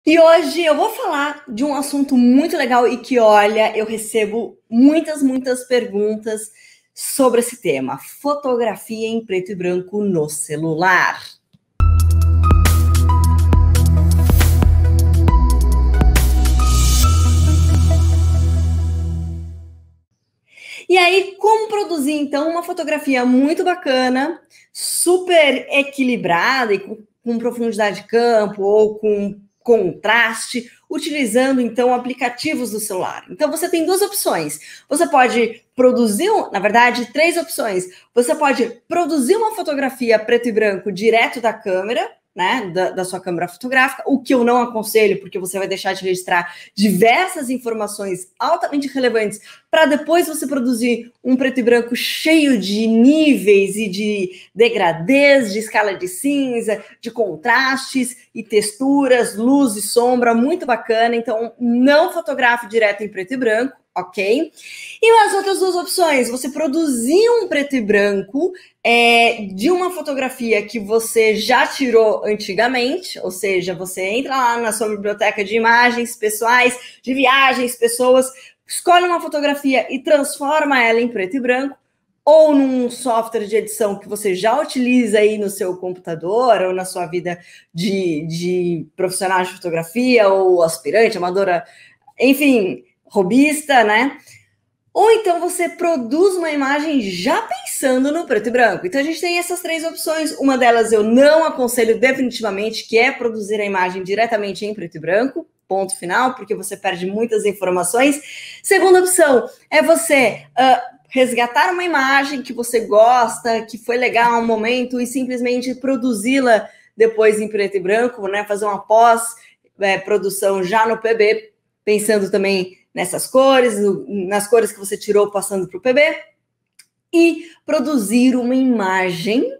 E hoje eu vou falar de um assunto muito legal e que, olha, eu recebo muitas perguntas sobre esse tema: fotografia em preto e branco no celular. E aí, como produzir, então, uma fotografia muito bacana, super equilibrada e com profundidade de campo ou com contraste, utilizando, então, aplicativos do celular. Então, você tem duas opções. Você pode produzir, na verdade, três opções. Você pode produzir uma fotografia preto e branco direto da câmera, né, da sua câmera fotográfica, o que eu não aconselho, porque você vai deixar de registrar diversas informações altamente relevantes para depois você produzir um preto e branco cheio de níveis e de degradês, de escala de cinza, de contrastes e texturas, luz e sombra, muito bacana. Então, não fotografe direto em preto e branco, ok? E as outras duas opções, você produzir um preto e branco de uma fotografia que você já tirou antigamente, ou seja, você entra lá na sua biblioteca de imagens pessoais, de viagens, pessoas, escolhe uma fotografia e transforma ela em preto e branco, ou num software de edição que você já utiliza aí no seu computador, ou na sua vida de profissional de fotografia, ou aspirante, amadora, enfim, hobbyista, né? Ou então você produz uma imagem já pensando no preto e branco. Então a gente tem essas três opções. Uma delas eu não aconselho definitivamente, que é produzir a imagem diretamente em preto e branco, ponto final, porque você perde muitas informações. Segunda opção é você resgatar uma imagem que você gosta, que foi legal um momento, e simplesmente produzi-la depois em preto e branco, né? Fazer uma pós-produção já no PB, pensando também nessas cores, nas cores que você tirou passando para o PB, e produzir uma imagem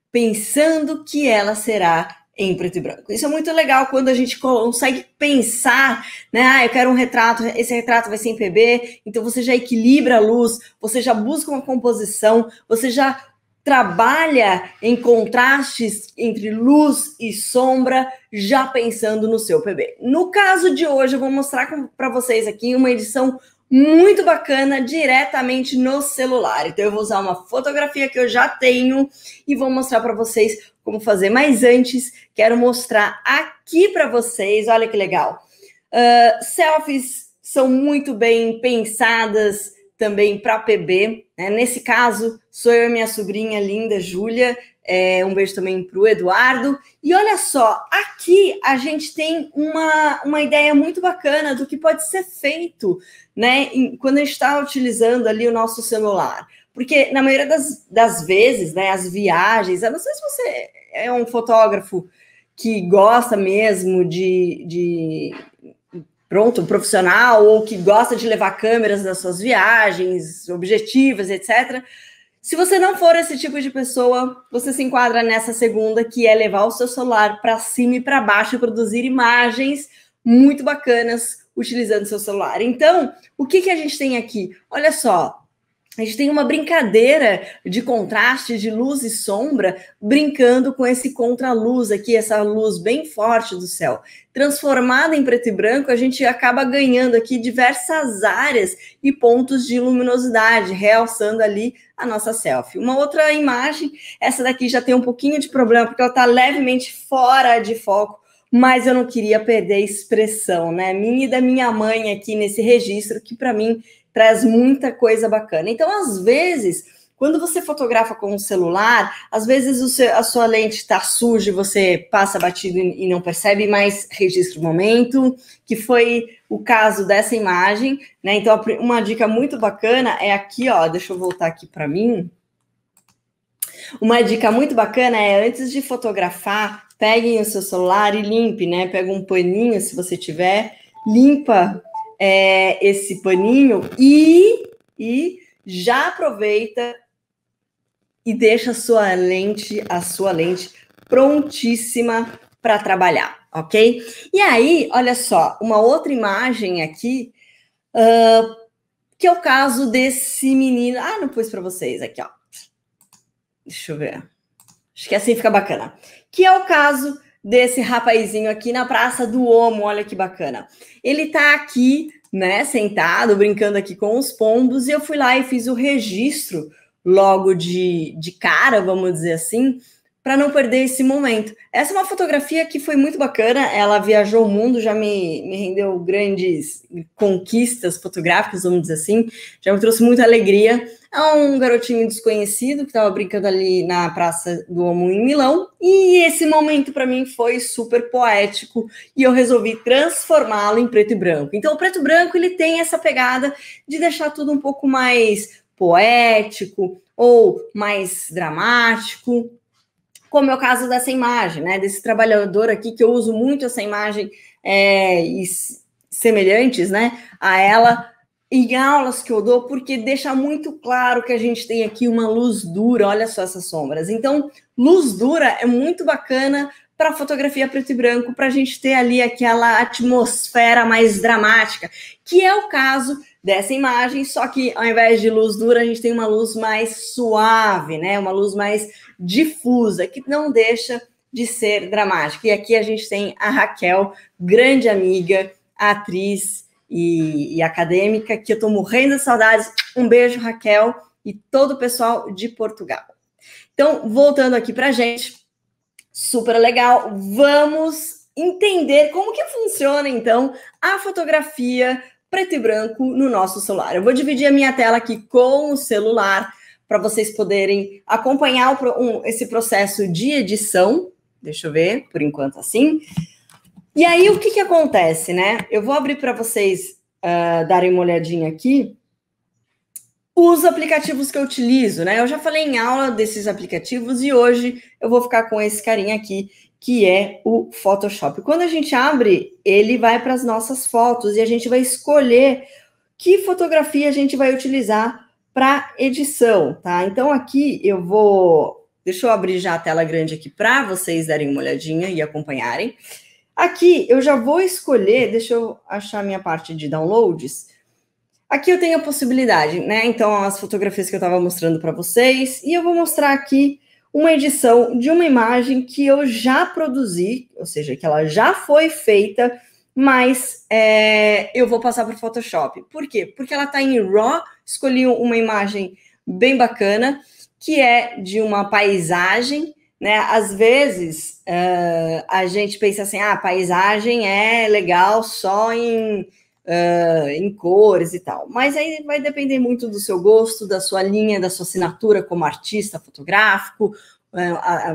pensando que ela será em preto e branco. Isso é muito legal quando a gente consegue pensar, né? Eu quero um retrato, esse retrato vai ser em PB, então você já equilibra a luz, você já busca uma composição, você já trabalha em contrastes entre luz e sombra, já pensando no seu PB. No caso de hoje, eu vou mostrar para vocês aqui uma edição muito bacana diretamente no celular. Então eu vou usar uma fotografia que eu já tenho e vou mostrar para vocês como fazer. Mas antes, quero mostrar aqui para vocês, olha que legal. Selfies são muito bem pensadas também para PB, né? Nesse caso, sou eu e minha sobrinha linda, Júlia. Um beijo também para o Eduardo. E olha só, aqui a gente tem uma ideia muito bacana do que pode ser feito, né, quando a gente está utilizando ali o nosso celular. Porque na maioria das vezes, né, as viagens, eu não sei se você é um fotógrafo que gosta mesmo um profissional, ou que gosta de levar câmeras das suas viagens, objetivas, etc. Se você não for esse tipo de pessoa, você se enquadra nessa segunda, que é levar o seu celular para cima e para baixo e produzir imagens muito bacanas utilizando seu celular. Então, o que a gente tem aqui? Olha só, a gente tem uma brincadeira de contraste, de luz e sombra, brincando com esse contraluz aqui, essa luz bem forte do céu. Transformada em preto e branco, a gente acaba ganhando aqui diversas áreas e pontos de luminosidade, realçando ali a nossa selfie. Uma outra imagem, essa daqui já tem um pouquinho de problema, porque ela está levemente fora de foco, mas eu não queria perder a expressão, né? Minha e da minha mãe aqui nesse registro, que para mim traz muita coisa bacana. Então, às vezes, quando você fotografa com o celular, às vezes a sua lente está suja e você passa batido e não percebe, mas registra o momento, que foi o caso dessa imagem, né? Então, uma dica muito bacana é aqui, ó, deixa eu voltar aqui para mim. Uma dica muito bacana é, antes de fotografar, peguem o seu celular e limpe, né? Pega um paninho, se você tiver, limpa esse paninho e já aproveita e deixa a sua lente prontíssima para trabalhar, ok? E aí, olha só, uma outra imagem aqui, que é o caso desse menino. Não pus para vocês aqui, ó. Deixa eu ver. Acho que assim fica bacana. Que é o caso desse rapazinho aqui na Praça do Omo, olha que bacana. Ele tá aqui, né, sentado, brincando aqui com os pombos, e eu fui lá e fiz o registro logo de cara, vamos dizer assim, para não perder esse momento. Essa é uma fotografia que foi muito bacana, ela viajou o mundo, já me rendeu grandes conquistas fotográficas, vamos dizer assim, já me trouxe muita alegria. É um garotinho desconhecido que estava brincando ali na Praça do Omo em Milão, e esse momento para mim foi super poético, e eu resolvi transformá-lo em preto e branco. Então o preto e branco ele tem essa pegada de deixar tudo um pouco mais poético ou mais dramático, como é o caso dessa imagem, né? Desse trabalhador aqui, que eu uso muito essa imagem e semelhantes, né, a ela em aulas que eu dou, porque deixa muito claro que a gente tem aqui uma luz dura, olha só essas sombras. Então, luz dura é muito bacana para fotografia preto e branco, para a gente ter ali aquela atmosfera mais dramática, que é o caso dessa imagem, só que ao invés de luz dura, a gente tem uma luz mais suave, né? Uma luz mais difusa, que não deixa de ser dramática. E aqui a gente tem a Raquel, grande amiga, atriz e acadêmica, que eu tô morrendo de saudades. Um beijo, Raquel, e todo o pessoal de Portugal. Então, voltando aqui pra gente, super legal, vamos entender como que funciona, então, a fotografia preto e branco no nosso celular. Eu vou dividir a minha tela aqui com o celular para vocês poderem acompanhar esse processo de edição. Deixa eu ver, por enquanto assim. E aí, o que acontece, né? Eu vou abrir para vocês darem uma olhadinha aqui os aplicativos que eu utilizo, né? Eu já falei em aula desses aplicativos e hoje eu vou ficar com esse carinha aqui, que é o Photoshop. Quando a gente abre, ele vai para as nossas fotos e a gente vai escolher que fotografia a gente vai utilizar para edição, tá? Então aqui eu vou... Deixa eu abrir já a tela grande aqui para vocês darem uma olhadinha e acompanharem. Aqui eu já vou escolher, deixa eu achar minha parte de downloads. Aqui eu tenho a possibilidade, né? Então as fotografias que eu estava mostrando para vocês, e eu vou mostrar aqui uma edição de uma imagem que eu já produzi, ou seja, que ela já foi feita, mas eu vou passar para o Photoshop. Por quê? Porque ela está em RAW, escolhi uma imagem bem bacana, que é de uma paisagem, né? Às vezes a gente pensa assim, paisagem é legal só em cores e tal, mas aí vai depender muito do seu gosto, da sua linha, da sua assinatura como artista fotográfico,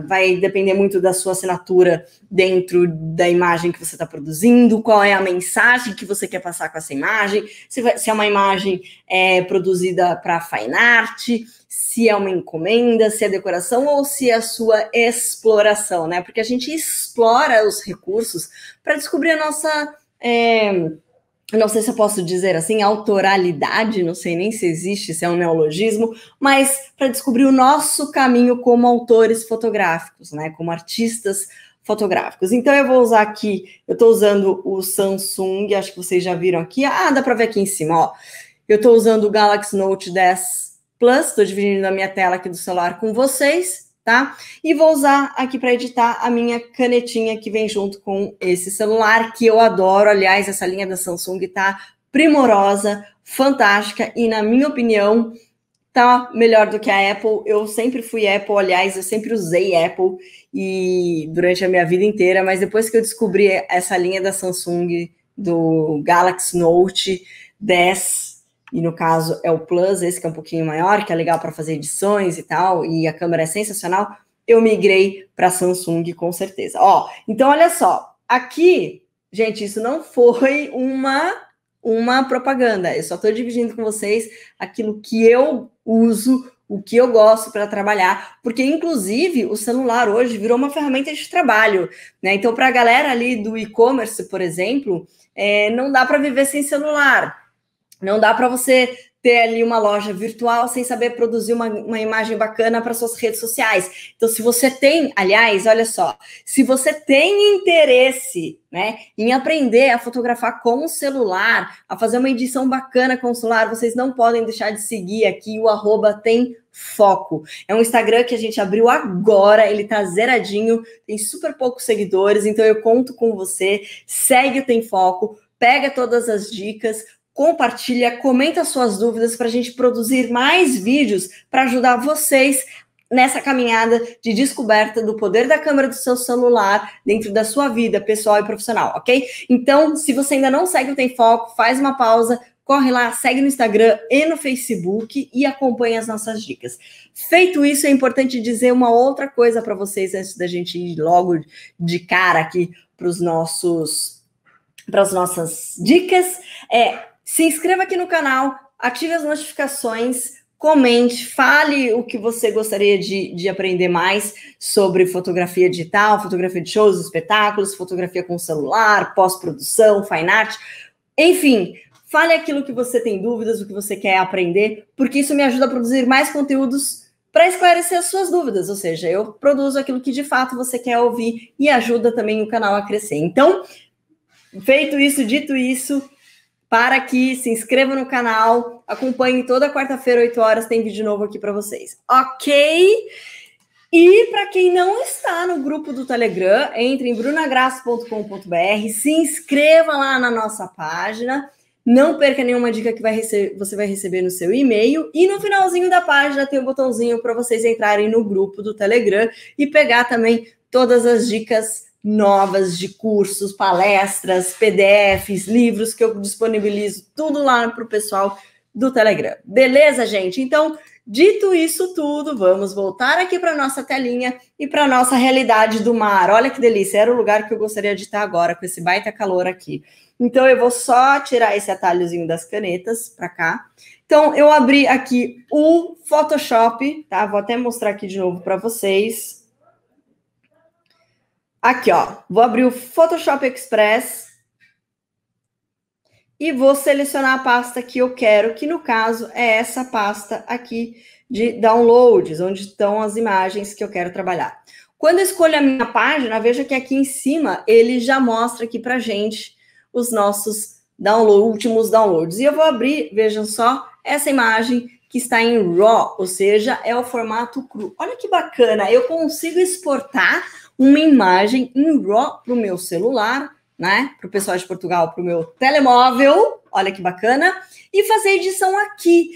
vai depender muito da sua assinatura dentro da imagem que você está produzindo, qual é a mensagem que você quer passar com essa imagem, se é uma imagem produzida para fine art, se é uma encomenda, se é decoração ou se é a sua exploração, né? Porque a gente explora os recursos para descobrir a nossa... não sei se eu posso dizer assim, autoralidade, não sei nem se existe, se é um neologismo, mas para descobrir o nosso caminho como autores fotográficos, né, como artistas fotográficos. Então eu vou usar aqui, eu estou usando o Samsung, acho que vocês já viram aqui, dá para ver aqui em cima, ó. Eu estou usando o Galaxy Note 10 Plus, estou dividindo a minha tela aqui do celular com vocês, tá? E vou usar aqui para editar a minha canetinha que vem junto com esse celular, que eu adoro. Aliás, essa linha da Samsung tá primorosa, fantástica e, na minha opinião, tá melhor do que a Apple. Eu sempre fui Apple, aliás, eu sempre usei Apple e durante a minha vida inteira, mas depois que eu descobri essa linha da Samsung, do Galaxy Note 10, e no caso é o Plus, esse que é um pouquinho maior, que é legal para fazer edições e tal, e a câmera é sensacional, eu migrei para Samsung com certeza. Ó, então olha só, aqui, gente, isso não foi uma propaganda, eu só estou dividindo com vocês aquilo que eu uso, o que eu gosto para trabalhar, porque inclusive o celular hoje virou uma ferramenta de trabalho, né? Então para a galera ali do e-commerce, por exemplo, não dá para viver sem celular. Não dá para você ter ali uma loja virtual sem saber produzir uma imagem bacana para suas redes sociais. Então, se você tem, aliás, olha só, se você tem interesse, né, em aprender a fotografar com o celular, a fazer uma edição bacana com o celular, vocês não podem deixar de seguir aqui o @temfoco. É um Instagram que a gente abriu agora, ele tá zeradinho, tem super poucos seguidores, então eu conto com você, segue o Tem Foco, pega todas as dicas, compartilha, comenta suas dúvidas para a gente produzir mais vídeos para ajudar vocês nessa caminhada de descoberta do poder da câmera do seu celular dentro da sua vida pessoal e profissional, ok? Então, se você ainda não segue o Tem Foco, faz uma pausa, corre lá, segue no Instagram e no Facebook e acompanha as nossas dicas. Feito isso, é importante dizer uma outra coisa para vocês antes da gente ir logo de cara aqui para as nossas dicas. Se inscreva aqui no canal, ative as notificações, comente, fale o que você gostaria de aprender mais sobre fotografia digital, fotografia de shows, espetáculos, fotografia com celular, pós-produção, fine art, enfim, fale aquilo que você tem dúvidas, o que você quer aprender, porque isso me ajuda a produzir mais conteúdos para esclarecer as suas dúvidas, ou seja, eu produzo aquilo que de fato você quer ouvir e ajuda também o canal a crescer. Então, feito isso, dito isso, para aqui, se inscreva no canal, acompanhe toda quarta-feira, 8 horas, tem vídeo novo aqui para vocês, ok? E para quem não está no grupo do Telegram, entre em brunagrasso.com.br, se inscreva lá na nossa página, não perca nenhuma dica que você vai receber no seu e-mail, e no finalzinho da página tem um botãozinho para vocês entrarem no grupo do Telegram e pegar também todas as dicas novas de cursos, palestras, PDFs, livros que eu disponibilizo, tudo lá para o pessoal do Telegram. Beleza, gente? Então, dito isso tudo, vamos voltar aqui para a nossa telinha e para a nossa realidade do mar. Olha que delícia, era o lugar que eu gostaria de estar agora, com esse baita calor aqui. Então, eu vou só tirar esse atalhozinho das canetas para cá. Então, eu abri aqui o Photoshop, tá? Vou até mostrar aqui de novo para vocês. Aqui, ó, vou abrir o Photoshop Express e vou selecionar a pasta que eu quero, que no caso é essa pasta aqui de downloads, onde estão as imagens que eu quero trabalhar. Quando eu escolho a minha página, veja que aqui em cima ele já mostra aqui pra gente os nossos últimos downloads. E eu vou abrir, vejam só, essa imagem que está em RAW, ou seja, é o formato cru. Olha que bacana, eu consigo exportar uma imagem em RAW para o meu celular, né? Para o pessoal de Portugal, para o meu telemóvel, olha que bacana, e fazer edição aqui.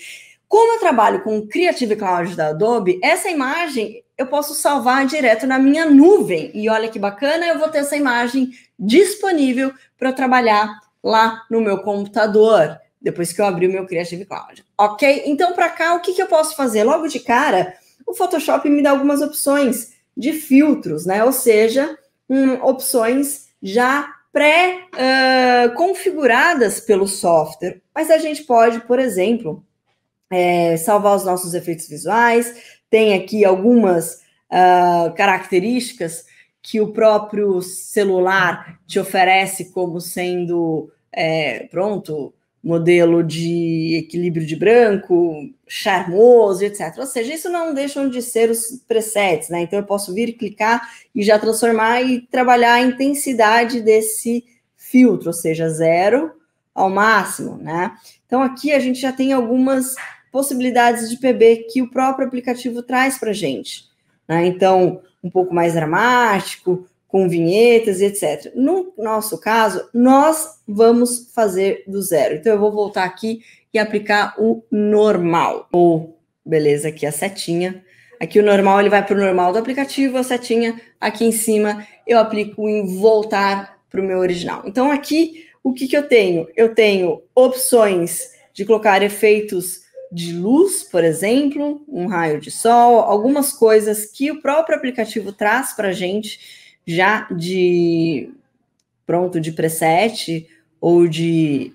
Como eu trabalho com o Creative Cloud da Adobe, essa imagem eu posso salvar direto na minha nuvem. E olha que bacana, eu vou ter essa imagem disponível para eu trabalhar lá no meu computador, depois que eu abrir o meu Creative Cloud. Ok? Então, para cá, o que eu posso fazer? Logo de cara, o Photoshop me dá algumas opções de filtros, né? Ou seja, opções já pré-configuradas pelo software. Mas a gente pode, por exemplo, salvar os nossos efeitos visuais. Tem aqui algumas características que o próprio celular te oferece como sendo, modelo de equilíbrio de branco, charmoso, etc. Ou seja, isso não deixam de ser os presets, né? Então, eu posso vir, clicar e já transformar e trabalhar a intensidade desse filtro, ou seja, 0 ao máximo, né? Então, aqui a gente já tem algumas possibilidades de PB que o próprio aplicativo traz para a gente, né? Então, um pouco mais dramático, com vinhetas e etc. No nosso caso, nós vamos fazer do 0. Então, eu vou voltar aqui e aplicar o normal. Beleza, aqui a setinha. Aqui o normal, ele vai para o normal do aplicativo, a setinha aqui em cima, eu aplico em voltar para o meu original. Então, aqui, o que eu tenho? Eu tenho opções de colocar efeitos de luz, por exemplo, um raio de sol, algumas coisas que o próprio aplicativo traz para a gente, já de preset ou de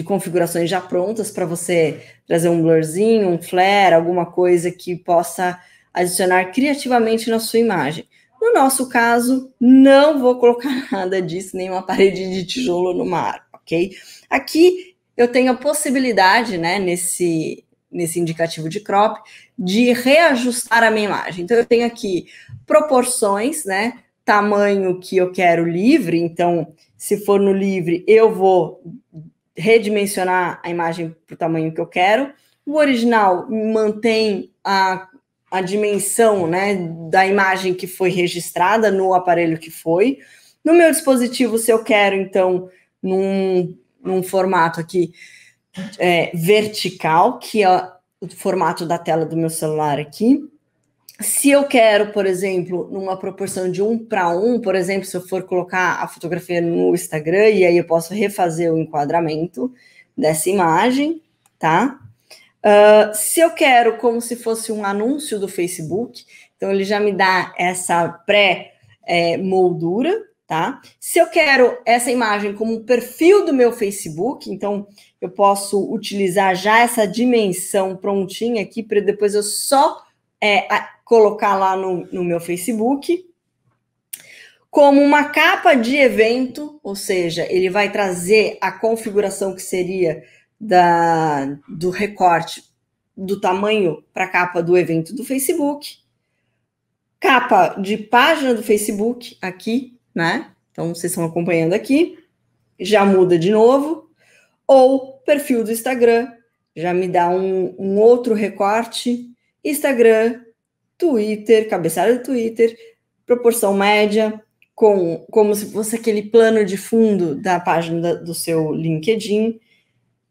configurações já prontas para você trazer um blurzinho, um flare, alguma coisa que possa adicionar criativamente na sua imagem. No nosso caso, não vou colocar nada disso, nem uma parede de tijolo no mar, ok? Aqui eu tenho a possibilidade, né, nesse indicativo de crop, de reajustar a minha imagem. Então, eu tenho aqui proporções, né, tamanho que eu quero livre. Então, se for no livre, eu vou redimensionar a imagem para o tamanho que eu quero. O original mantém a dimensão, né, da imagem que foi registrada no aparelho que foi. No meu dispositivo, se eu quero, então, num formato aqui vertical, que é o formato da tela do meu celular aqui. Se eu quero, por exemplo, numa proporção de 1:1, por exemplo, se eu for colocar a fotografia no Instagram, e aí eu posso refazer o enquadramento dessa imagem, tá? Se eu quero como se fosse um anúncio do Facebook, então ele já me dá essa pré-moldura, tá? Se eu quero essa imagem como um perfil do meu Facebook, então eu posso utilizar já essa dimensão prontinha aqui para depois eu só colocar lá no meu Facebook. Como uma capa de evento, ou seja, ele vai trazer a configuração que seria do recorte do tamanho para a capa do evento do Facebook. Capa de página do Facebook aqui, né? Então, vocês estão acompanhando aqui. Já muda de novo. Ou perfil do Instagram, já me dá um outro recorte. Instagram, Twitter, cabeçalho do Twitter, proporção média, como se fosse aquele plano de fundo da página do seu LinkedIn,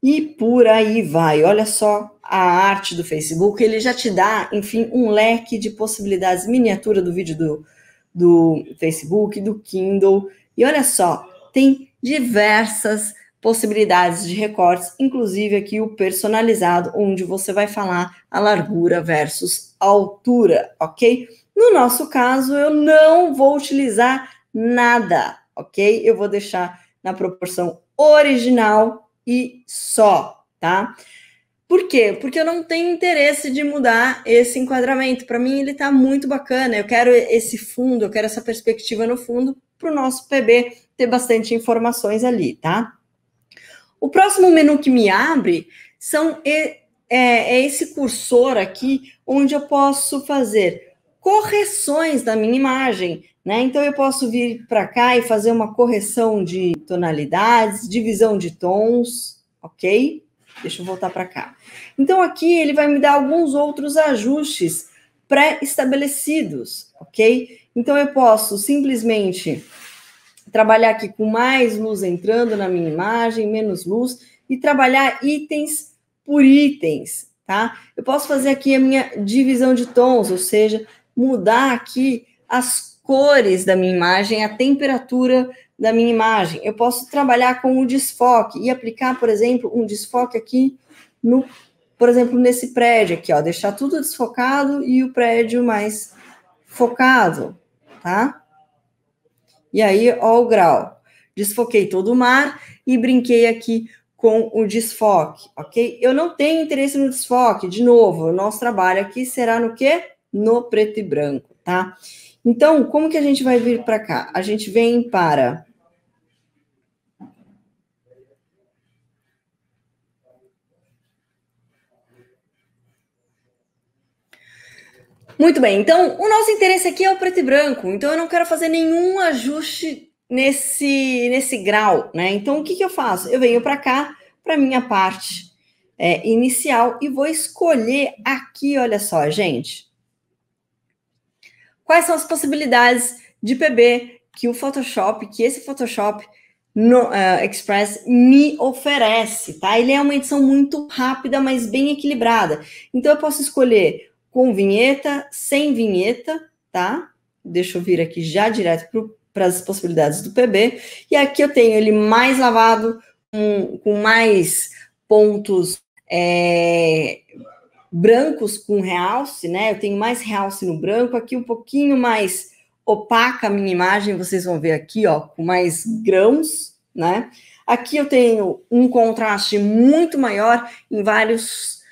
e por aí vai. Olha só a arte do Facebook, ele já te dá, enfim, um leque de possibilidades, miniatura do vídeo do Facebook, do Kindle, e olha só, tem diversas possibilidades de recortes, inclusive aqui o personalizado, onde você vai falar a largura versus a altura, ok? No nosso caso, eu não vou utilizar nada, ok? Eu vou deixar na proporção original e só, tá? Por quê? Porque eu não tenho interesse de mudar esse enquadramento. Para mim, ele está muito bacana. Eu quero esse fundo, eu quero essa perspectiva no fundo para o nosso PB ter bastante informações ali, tá? O próximo menu que me abre é esse cursor aqui, onde eu posso fazer correções da minha imagem, né? Então, eu posso vir para cá e fazer uma correção de tonalidades, divisão de tons, ok? Deixa eu voltar para cá. Então, aqui ele vai me dar alguns outros ajustes pré-estabelecidos, ok? Então, eu posso simplesmente trabalhar aqui com mais luz entrando na minha imagem, menos luz, e trabalhar itens por itens, tá? Eu posso fazer aqui a minha divisão de tons, ou seja, mudar aqui as cores da minha imagem, a temperatura da minha imagem. Eu posso trabalhar com o desfoque e aplicar, por exemplo, um desfoque aqui por exemplo, nesse prédio aqui, ó, deixar tudo desfocado e o prédio mais focado, tá? E aí, ó o grau. Desfoquei todo o mar e brinquei aqui com o desfoque, ok? Eu não tenho interesse no desfoque, de novo, o nosso trabalho aqui será no quê? No preto e branco, tá? Então, como que a gente vai vir para cá? A gente vem para... Muito bem, então, o nosso interesse aqui é o preto e branco, então eu não quero fazer nenhum ajuste nesse grau, né? Então, o que eu faço? Eu venho para cá, para minha parte inicial, e vou escolher aqui, olha só, gente. Quais são as possibilidades de PB que esse Photoshop no Express me oferece, tá? Ele é uma edição muito rápida, mas bem equilibrada. Então, eu posso escolher com vinheta, sem vinheta, tá? Deixa eu vir aqui já direto para as possibilidades do PB. E aqui eu tenho ele mais lavado, com mais pontos brancos com realce, né? Eu tenho mais realce no branco, aqui um pouquinho mais opaca a minha imagem, vocês vão ver aqui, ó, com mais grãos, né? Aqui eu tenho um contraste muito maior em várias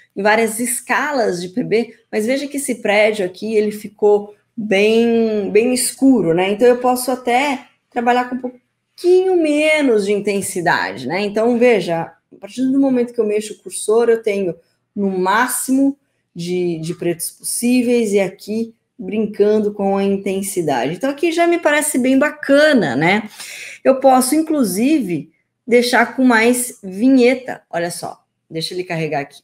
escalas de PB, mas veja que esse prédio aqui, ele ficou bem escuro, né? Então, eu posso até trabalhar com um pouquinho menos de intensidade, né? Então, veja, A partir do momento que eu mexo o cursor, eu tenho no máximo de pretos possíveis e aqui brincando com a intensidade. Então, aqui já me parece bem bacana, né? Eu posso, inclusive, deixar com mais vinheta. Olha só, deixa ele carregar aqui.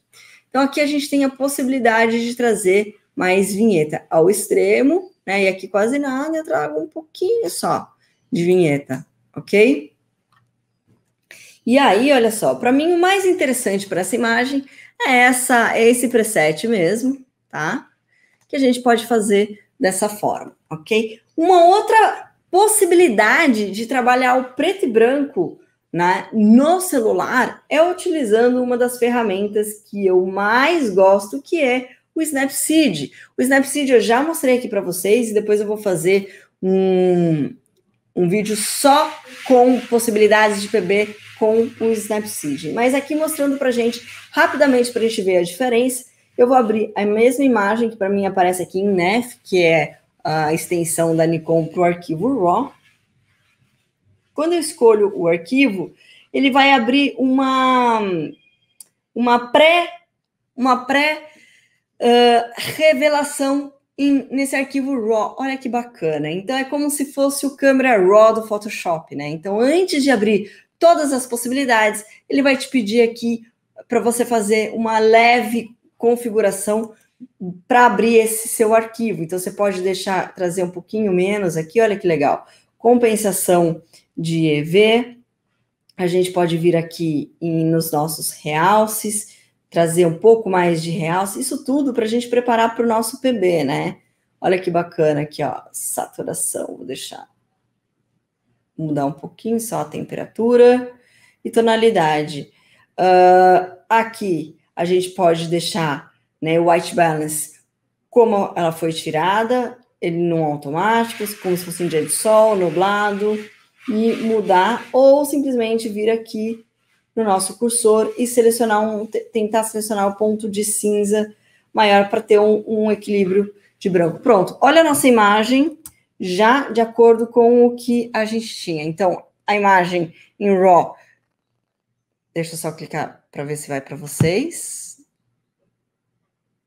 Então, aqui a gente tem a possibilidade de trazer mais vinheta ao extremo, né? E aqui quase nada, eu trago um pouquinho só de vinheta, ok? E aí, olha só, para mim o mais interessante para essa imagem é esse preset mesmo, tá? Que a gente pode fazer dessa forma, ok? Uma outra possibilidade de trabalhar o preto e branco, né, no celular é utilizando uma das ferramentas que eu mais gosto, que é o Snapseed. O Snapseed eu já mostrei aqui para vocês e depois eu vou fazer um vídeo só com possibilidades de PB com o Snapseed. Mas aqui mostrando para a gente, rapidamente, para a gente ver a diferença, eu vou abrir a mesma imagem que para mim aparece aqui em NEF, que é a extensão da Nikon para o arquivo RAW. Quando eu escolho o arquivo, ele vai abrir uma pré-revelação nesse arquivo RAW. Olha que bacana. Então, é como se fosse o câmera RAW do Photoshop, né? Então, antes de abrir todas as possibilidades, ele vai te pedir aqui para você fazer uma leve configuração para abrir esse seu arquivo. Então, você pode trazer um pouquinho menos aqui, olha que legal. Compensação de EV. A gente pode vir aqui nos nossos realces, trazer um pouco mais de realce, isso tudo para a gente preparar para o nosso PB, né? Olha que bacana aqui, ó, saturação, vou mudar um pouquinho só a temperatura e tonalidade. Aqui a gente pode deixar, né, o white balance como ela foi tirada, ele não automático, como se fosse um dia de sol, nublado, e mudar, ou simplesmente vir aqui no nosso cursor e tentar selecionar o ponto de cinza maior para ter um equilíbrio de branco. Pronto, olha a nossa imagem já de acordo com o que a gente tinha. Então, a imagem em RAW, deixa eu só clicar para ver se vai para vocês.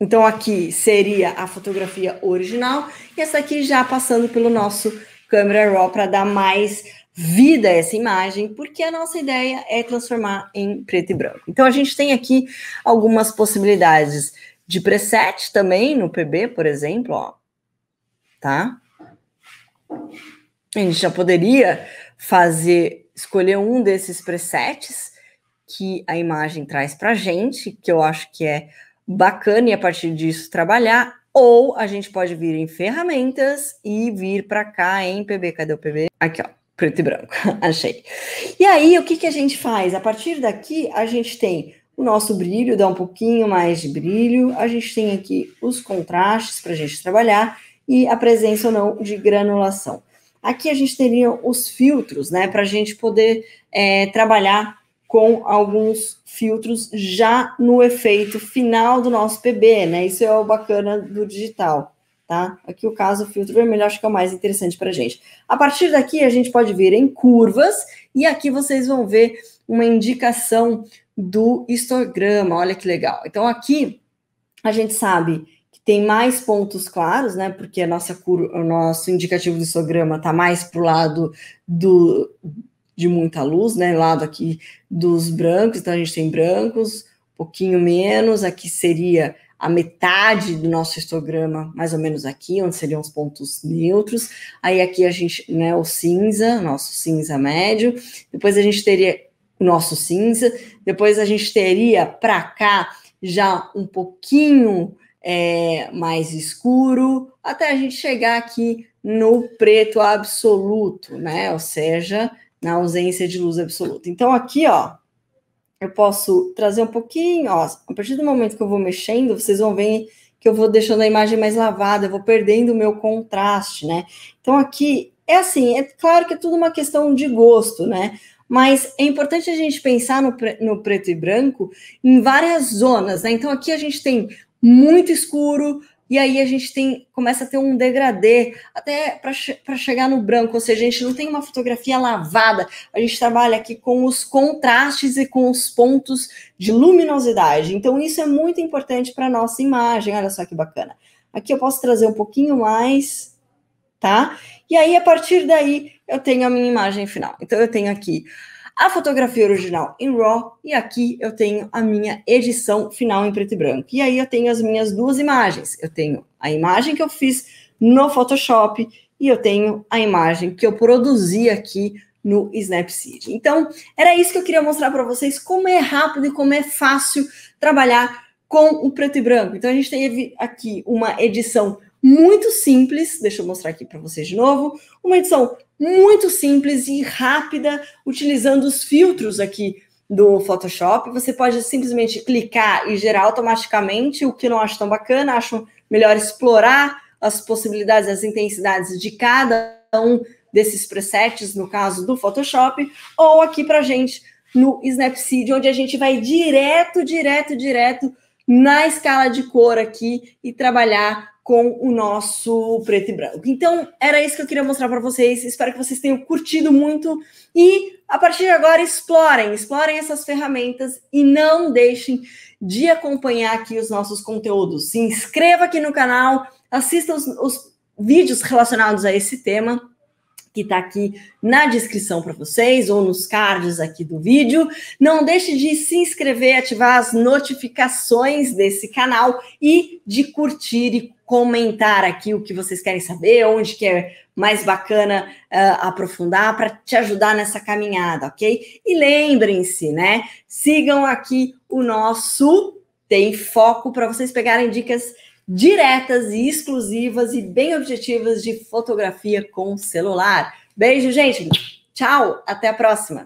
Então, aqui seria a fotografia original e essa aqui já passando pelo nosso câmera RAW para dar mais vida a essa imagem, porque a nossa ideia é transformar em preto e branco. Então, a gente tem aqui algumas possibilidades de preset também no PB, por exemplo, ó, tá? A gente já poderia escolher um desses presets que a imagem traz pra gente, que eu acho que é bacana e a partir disso trabalhar, ou a gente pode vir em ferramentas e vir para cá em PB. Cadê o PB? Aqui, ó. Preto e branco, achei. E aí, o que a gente faz? A partir daqui, a gente tem o nosso brilho, dá um pouquinho mais de brilho, a gente tem aqui os contrastes para a gente trabalhar e a presença ou não de granulação. Aqui a gente teria os filtros, né, para a gente poder trabalhar com alguns filtros já no efeito final do nosso PB, né, isso é o bacana do digital. Tá? Aqui o caso, o filtro vermelho, acho que é o mais interessante para a gente. A partir daqui, a gente pode vir em curvas, e aqui vocês vão ver uma indicação do histograma, olha que legal. Então, aqui, a gente sabe que tem mais pontos claros, né, porque o nosso indicativo do histograma está mais para o lado de muita luz, né, lado aqui dos brancos, então a gente tem brancos, um pouquinho menos, aqui seria a metade do nosso histograma, mais ou menos aqui, onde seriam os pontos neutros. Aí aqui a gente, né, o cinza, nosso cinza médio. Depois a gente teria o nosso cinza. Depois a gente teria para cá já um pouquinho mais escuro, até a gente chegar aqui no preto absoluto, né? Ou seja, na ausência de luz absoluta. Então aqui, ó, eu posso trazer um pouquinho, ó, a partir do momento que eu vou mexendo, vocês vão ver que eu vou deixando a imagem mais lavada, eu vou perdendo o meu contraste, né? Então, aqui, é assim, é claro que é tudo uma questão de gosto, né? Mas é importante a gente pensar no preto e branco em várias zonas, né? Então, aqui a gente tem muito escuro e aí a gente começa a ter um degradê, até para chegar no branco, ou seja, a gente não tem uma fotografia lavada, a gente trabalha aqui com os contrastes e com os pontos de luminosidade. Então isso é muito importante para a nossa imagem, olha só que bacana. Aqui eu posso trazer um pouquinho mais, tá? E aí, a partir daí, eu tenho a minha imagem final. Então, eu tenho aqui a fotografia original em RAW e aqui eu tenho a minha edição final em preto e branco. E aí, eu tenho as minhas duas imagens. Eu tenho a imagem que eu fiz no Photoshop e eu tenho a imagem que eu produzi aqui no Snapseed. Então, era isso que eu queria mostrar para vocês, como é rápido e como é fácil trabalhar com o preto e branco. Então, a gente teve aqui uma edição muito simples, deixa eu mostrar aqui para vocês de novo, uma edição muito simples e rápida, utilizando os filtros aqui do Photoshop. Você pode simplesmente clicar e gerar automaticamente, o que eu não acho tão bacana, acho melhor explorar as possibilidades, as intensidades de cada um desses presets, no caso do Photoshop, ou aqui para a gente no Snapseed, onde a gente vai direto na escala de cor aqui e trabalhar com o nosso preto e branco. Então, era isso que eu queria mostrar para vocês. Espero que vocês tenham curtido muito. E, a partir de agora, explorem essas ferramentas e não deixem de acompanhar aqui os nossos conteúdos. Se inscreva aqui no canal, assista os vídeos relacionados a esse tema, que está aqui na descrição para vocês, ou nos cards aqui do vídeo. Não deixe de se inscrever, ativar as notificações desse canal e de curtir e comentar aqui o que vocês querem saber, onde que é mais bacana aprofundar, para te ajudar nessa caminhada, ok? E lembrem-se, né? Sigam aqui o nosso Tem Foco para vocês pegarem dicas diretas e exclusivas e bem objetivas de fotografia com celular. Beijo, gente. Tchau. Até a próxima.